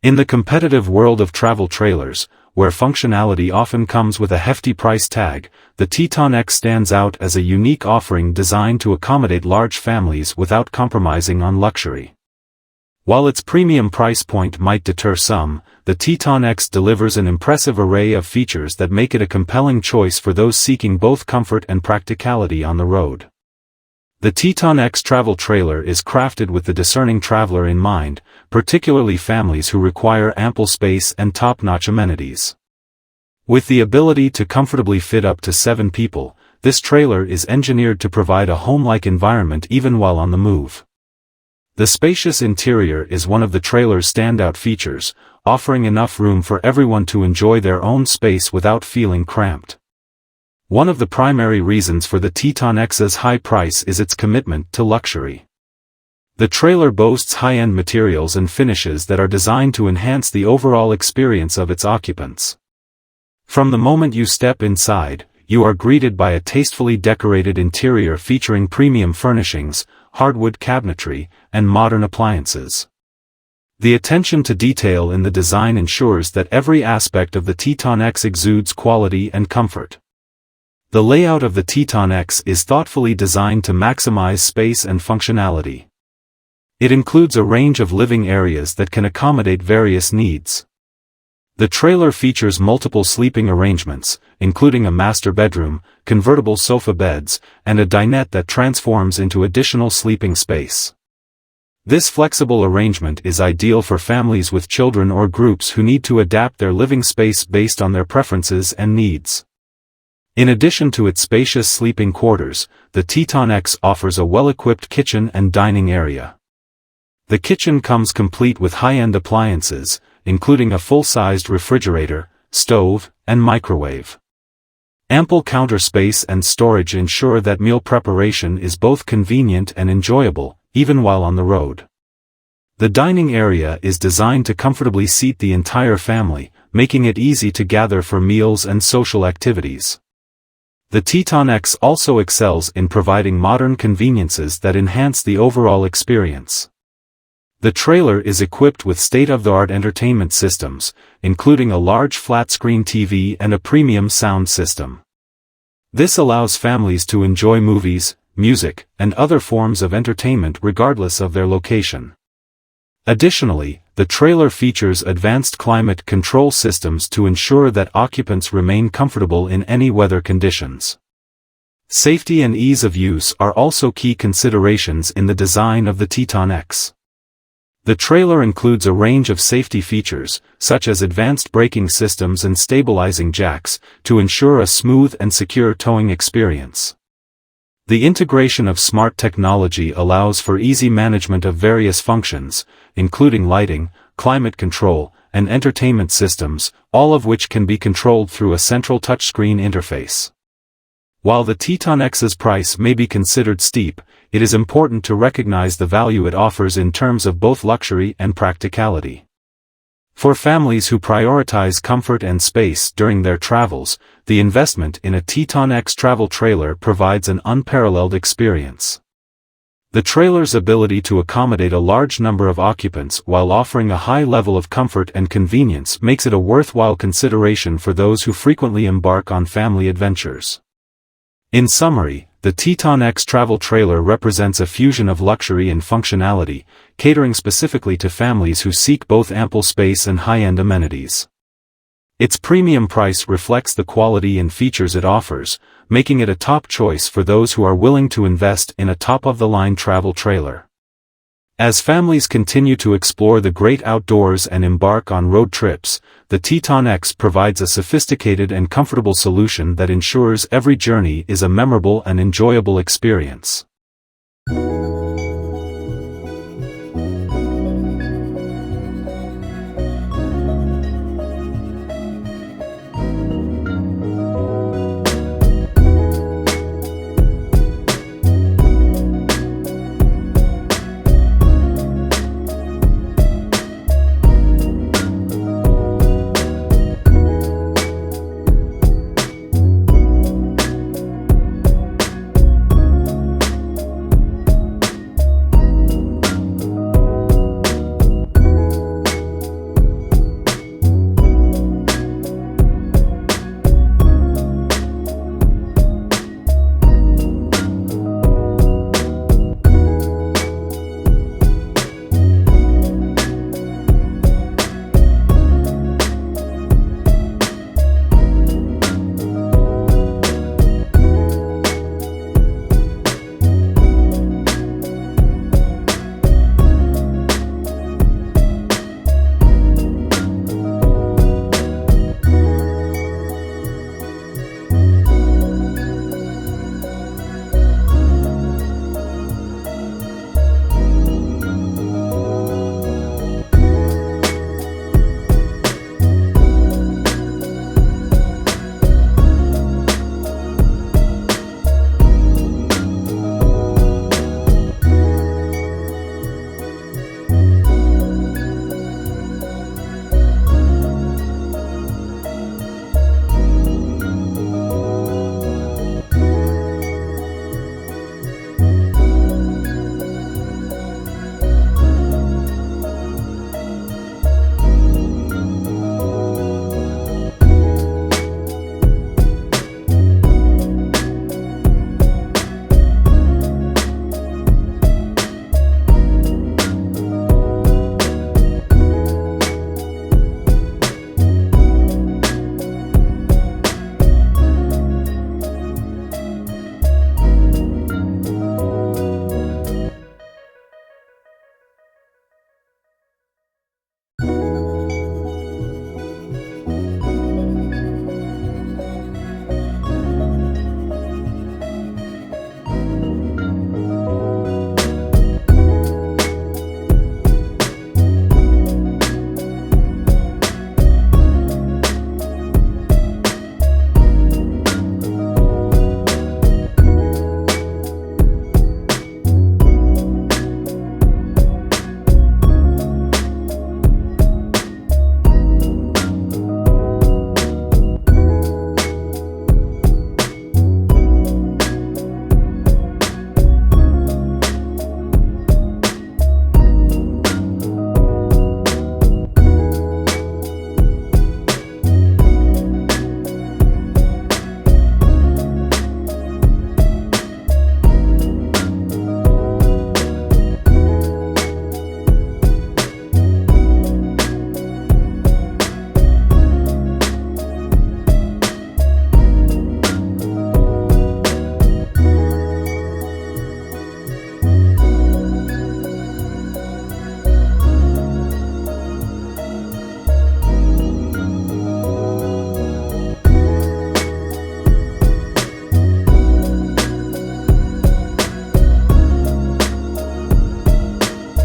In the competitive world of travel trailers, where functionality often comes with a hefty price tag, the Teton X stands out as a unique offering designed to accommodate large families without compromising on luxury. While its premium price point might deter some, the Teton X delivers an impressive array of features that make it a compelling choice for those seeking both comfort and practicality on the road. The Teton X Travel trailer is crafted with the discerning traveler in mind, particularly families who require ample space and top-notch amenities. With the ability to comfortably fit up to 7 people, this trailer is engineered to provide a home-like environment even while on the move. The spacious interior is one of the trailer's standout features, offering enough room for everyone to enjoy their own space without feeling cramped. One of the primary reasons for the Teton X's high price is its commitment to luxury. The trailer boasts high-end materials and finishes that are designed to enhance the overall experience of its occupants. From the moment you step inside, you are greeted by a tastefully decorated interior featuring premium furnishings, hardwood cabinetry, and modern appliances. The attention to detail in the design ensures that every aspect of the Teton X exudes quality and comfort. The layout of the Teton X is thoughtfully designed to maximize space and functionality. It includes a range of living areas that can accommodate various needs. The trailer features multiple sleeping arrangements, including a master bedroom, convertible sofa beds, and a dinette that transforms into additional sleeping space. This flexible arrangement is ideal for families with children or groups who need to adapt their living space based on their preferences and needs. In addition to its spacious sleeping quarters, the Teton X offers a well-equipped kitchen and dining area. The kitchen comes complete with high-end appliances, including a full-sized refrigerator, stove, and microwave. Ample counter space and storage ensure that meal preparation is both convenient and enjoyable, even while on the road. The dining area is designed to comfortably seat the entire family, making it easy to gather for meals and social activities. The Teton X also excels in providing modern conveniences that enhance the overall experience. The trailer is equipped with state-of-the-art entertainment systems, including a large flat-screen TV and a premium sound system. This allows families to enjoy movies, music, and other forms of entertainment regardless of their location. Additionally, the trailer features advanced climate control systems to ensure that occupants remain comfortable in any weather conditions. Safety and ease of use are also key considerations in the design of the Teton X. The trailer includes a range of safety features, such as advanced braking systems and stabilizing jacks, to ensure a smooth and secure towing experience. The integration of smart technology allows for easy management of various functions, including lighting, climate control, and entertainment systems, all of which can be controlled through a central touchscreen interface. While the Teton X's price may be considered steep, it is important to recognize the value it offers in terms of both luxury and practicality. For families who prioritize comfort and space during their travels, the investment in a Teton X Travel trailer provides an unparalleled experience. The trailer's ability to accommodate a large number of occupants while offering a high level of comfort and convenience makes it a worthwhile consideration for those who frequently embark on family adventures. In summary, the Teton X Travel trailer represents a fusion of luxury and functionality, catering specifically to families who seek both ample space and high-end amenities. Its premium price reflects the quality and features it offers, making it a top choice for those who are willing to invest in a top-of-the-line travel trailer. As families continue to explore the great outdoors and embark on road trips, the Teton X provides a sophisticated and comfortable solution that ensures every journey is a memorable and enjoyable experience.